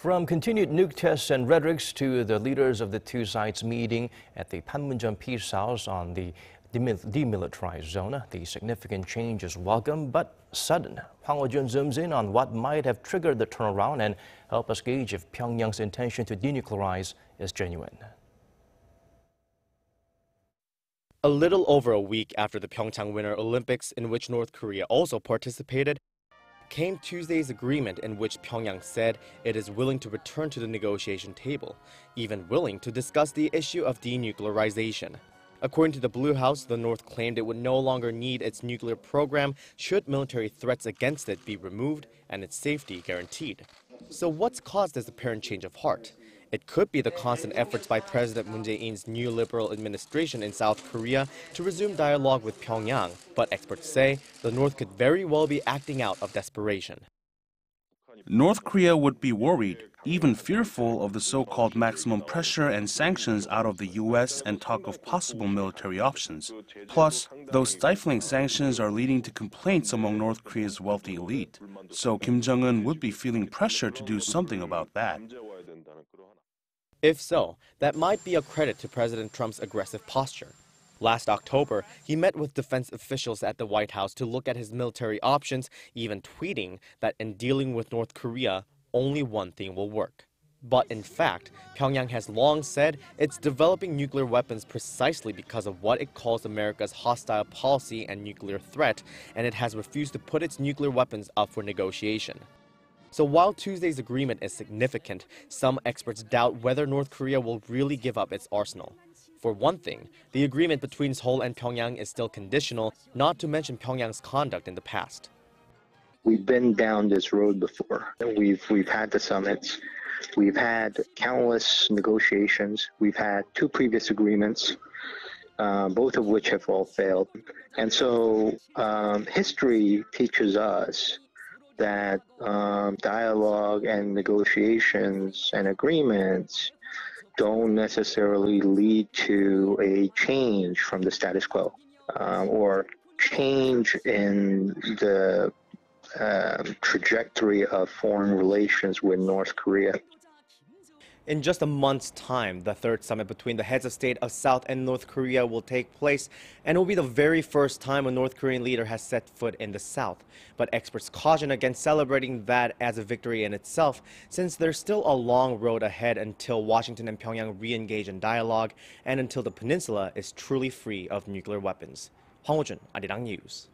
From continued nuke tests and rhetorics to the leaders of the two sides meeting at the Panmunjom Peace House on the demilitarized zone, the significant change is welcome but sudden. Hwang Hojun zooms in on what might have triggered the turnaround and help us gauge if Pyongyang's intention to denuclearize is genuine. A little over a week after the PyeongChang Winter Olympics, in which North Korea also participated, came Tuesday's agreement in which Pyongyang said it is willing to return to the negotiation table, even willing to discuss the issue of denuclearization. According to the Blue House, the North claimed it would no longer need its nuclear program should military threats against it be removed and its safety guaranteed. So what's caused this apparent change of heart? It could be the constant efforts by President Moon Jae-in's new liberal administration in South Korea to resume dialogue with Pyongyang, but experts say the North could very well be acting out of desperation. North Korea would be worried, even fearful of the so-called maximum pressure and sanctions out of the U.S. and talk of possible military options. Plus, those stifling sanctions are leading to complaints among North Korea's wealthy elite. So Kim Jong-un would be feeling pressure to do something about that. If so, that might be a credit to President Trump's aggressive posture. Last October, he met with defense officials at the White House to look at his military options, even tweeting that in dealing with North Korea, only one thing will work. But in fact, Pyongyang has long said it's developing nuclear weapons precisely because of what it calls America's hostile policy and nuclear threat, and it has refused to put its nuclear weapons up for negotiation. So while Tuesday's agreement is significant, some experts doubt whether North Korea will really give up its arsenal. For one thing, the agreement between Seoul and Pyongyang is still conditional, not to mention Pyongyang's conduct in the past. We've been down this road before. We've had the summits. We've had countless negotiations. We've had two previous agreements, both of which have all failed. And so history teaches us that dialogue and negotiations and agreements don't necessarily lead to a change from the status quo or change in the trajectory of foreign relations with North Korea. In just a month's time, the third summit between the heads of state of South and North Korea will take place, and it will be the very first time a North Korean leader has set foot in the South. But experts caution against celebrating that as a victory in itself, since there's still a long road ahead until Washington and Pyongyang re-engage in dialogue and until the peninsula is truly free of nuclear weapons. Hwang Hojun, Arirang News.